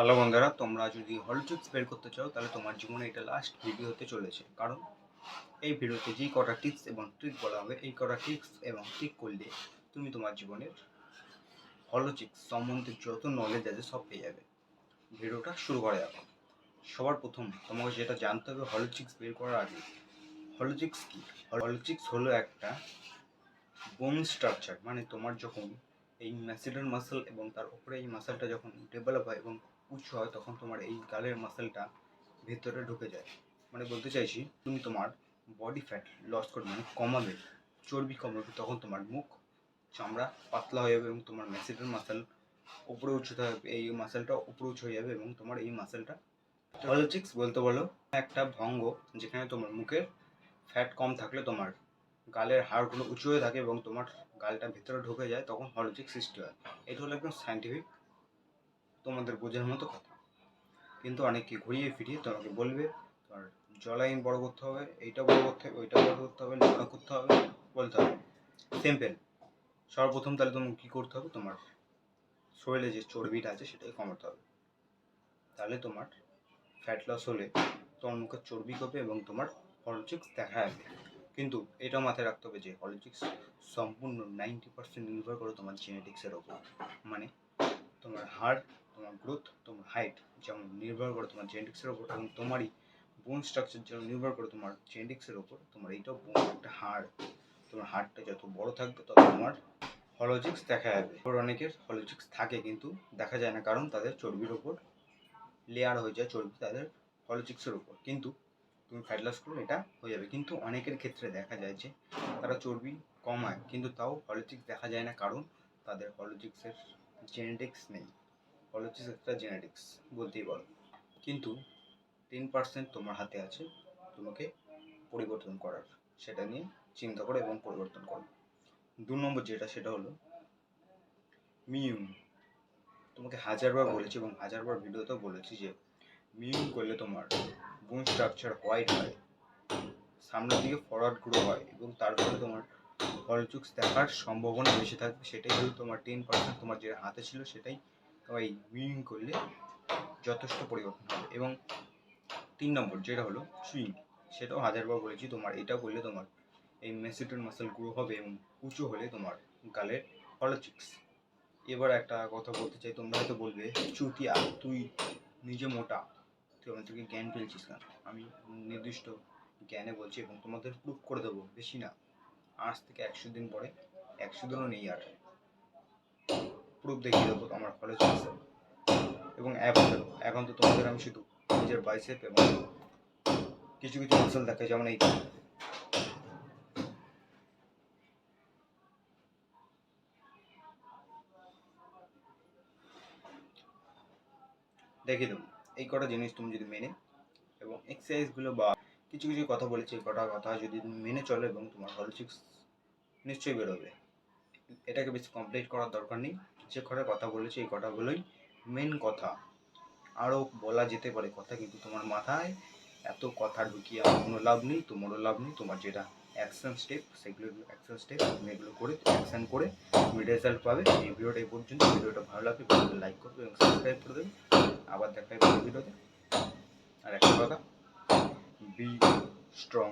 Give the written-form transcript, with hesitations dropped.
Hello বন্ধুরা, তোমরা যদি হল ট্রিক্স বের করতে চাও তাহলে তোমার জীবনে এটা লাস্ট ভিডিও হতে চলেছে। কারণ এই ভিডিওতে যেই কটা টিপস এবং ট্রিক বলা হবে, এই কটা টিপস এবং ট্রিক করলে তুমি তোমার জীবনের হলো ট্রিক্স সম্বন্ধে যত নলেজ আছে সব পেয়ে যাবে। ভিডিওটা শুরু করা যাক। সবার প্রথম তোমাকে যেটা জানতে হবে হলো ট্রিক্স বের করার আগে, হলো ট্রিক্স কি? হলো ট্রিক্স হলো একটা বোন স্ট্রাকচার, মানে তোমার যখন এই ম্যাসিডাল মাসল এবং তার উপরে এই মাসলটা যখন ডেভেলপ হয় এবং উঁচু হয়, তখন তোমার এই গালের মাসলটা ভেতরে ঢুকে যায়। মানে বলতে চাইছি, তুমি তোমার বডি ফ্যাট লস করবে, মানে কমাবে, চর্বি কমাবে, তখন তোমার মুখ চামড়া পাতলা হয়ে যাবে এবং তোমার ম্যাসিডাল মাসল উপরে উঁচুতে হবে, এই মাসলটা উপরে উঁচু হয়ে যাবে এবং তোমার এই মাসলটা হলো ট্রিক্স বলতে বলো একটা ভঙ্গ, যেখানে তোমার মুখের ফ্যাট কম থাকলে তোমার গালের হাড়গুলো উঁচু হয়ে থাকে এবং তোমার গালটা ভেতরে ঢুকে যায়, তখন হলো ট্রিক্স সৃষ্টি হয়। এটা হলো একদম সায়েন্টিফিক তোমাদের বোঝার মতো কথা। কিন্তু অনেকে ঘুরিয়ে ফিরিয়ে তোমাকে বলবে তোমার জলাইন বড় করতে হবে, এইটা বড় করতে হবে, ওইটা বড় করতে হবে, লম্বা করতে হবে, বলতে হবে। সিম্পল। সর্বপ্রথম তাহলে তোমাকে কী করতে হবে, তোমার শরীরে যে চর্বিটা আছে সেটাকে কমাতে হবে। তাহলে তোমার ফ্যাট লস হলে তোমার মুখে চর্বি কমবে এবং তোমার হলো ট্রিক্স দেখা যাবে। কিন্তু এটা মাথায় রাখতে হবে যে হলো ট্রিক্স সম্পূর্ণ 90% নির্ভর করে তোমার জেনেটিক্সের ওপর। মানে তোমার হার্ট, তোমার গ্রোথ, তোমার হাইট যেমন নির্ভর করে তোমার জেনেটিক্সের ওপর, এবং তোমারই বোন স্ট্রাকচার যেমন নির্ভর করে তোমার জেনেটিক্সের ওপর। তোমার এইটাও বোন একটা হাড়, তোমার হাড়টা যত বড় থাকবে তত তোমার হলো ট্রিক্স দেখা যাবে। অনেকের হলো ট্রিক্স থাকে কিন্তু দেখা যায় না, কারণ তাদের চর্বির ওপর লেয়ার হয়ে যায়, চর্বি তাদের হলো ট্রিক্সের ওপর। কিন্তু তুমি ফ্যাট লস করলে এটা হয়ে যাবে। কিন্তু অনেকের ক্ষেত্রে দেখা যায় যে তারা চর্বি কমায় কিন্তু তাও হলো ট্রিক্স দেখা যায় না, কারণ তাদের হলো ট্রিক্সের জেনেটিক্স নেই। হলো ট্রিক্স একটা জেনেটিক্স বলতেই পারো। কিন্তু 10% তোমার হাতে আছে তোমাকে পরিবর্তন করার, সেটা নিয়ে চিন্তা করো এবং পরিবর্তন করো। 2 নম্বর যেটা, সেটা হলো মিউম। তোমাকে হাজারবার বলেছি এবং হাজারবার ভিডিওতেও বলেছি যে মিউম করলে তোমার বোন স্ট্রাকচার হোয়াইট হয়, সামনের দিকে ফরওয়ার্ড গ্রো হয় এবং তার ফলে তোমার হলো ট্রিক্স দেখার সম্ভাবনা বেশি থাকবে। সেটাই হলো তোমার 10% তোমার যে হাতে ছিল সেটাই তোমার এই মিউম করলে যথেষ্ট পরিবর্তন হবে। এবং 3 নম্বর যেটা হলো সুইং, সেটাও হাজারবার বলেছি, তোমার এটা করলে তোমার এই ম্যাসিডাল মাসল গ্রো হবে এবং উঁচু হলে তোমার গালের হলো ট্রিক্স। এবার একটা কথা বলতে চাই, তোমরা হয়তো বলবে চুতিয়া তুই নিজে মোটা, তুই আমার থেকে জ্ঞান ফেলছিস না। আমি নির্দিষ্ট জ্ঞানে বলছি এবং তোমাদের প্রুফ করে দেবো, বেশি না, আজ থেকে 100 দিন পরে, 100 দিনও নেই আর, প্রুফ দেখিয়ে দেবো আমার হলো ট্রিক্স। এবং এখন তো তোমাদের আমি শুধু নিজের বাইসেপ এবং কিছু কিছু মাসল দেখাই, যেমন এইটা দেখিয়ে দেবো। এই কটা জিনিস তুমি যদি মেনে এবং এক্সারসাইজগুলো বা কিছু কিছু কথা বলেছি, এই কটা কথা যদি তুমি মেনে চলো এবং তোমার হলো ট্রিক্স নিশ্চয়ই বেরোবে। এটাকে বেশি কমপ্লিট করার দরকার নেই। যে কটা কথা বলেছি এই কথাগুলোই মেন কথা। আরও বলা যেতে পারে কথা, কিন্তু তোমার মাথায় এত কথা ঢুকিয়ে আমার কোনো লাভ নেই, তোমারও লাভ নেই। তোমার যেটা অ্যাকশন স্টেপ, সেগুলো অ্যাকশন স্টেপ তুমি এগুলো করে অ্যাকশন করে তুমি রেজাল্ট পাবে। এই ভিডিওটা এই পর্যন্ত। ভিডিওটা ভালো লাগবে ভিডিওটা লাইক করবে এবং সাবস্ক্রাইব করে দেবে। আবার দেখা হবে ভিডিওতে। আর একটা কথা, বি স্ট্রং।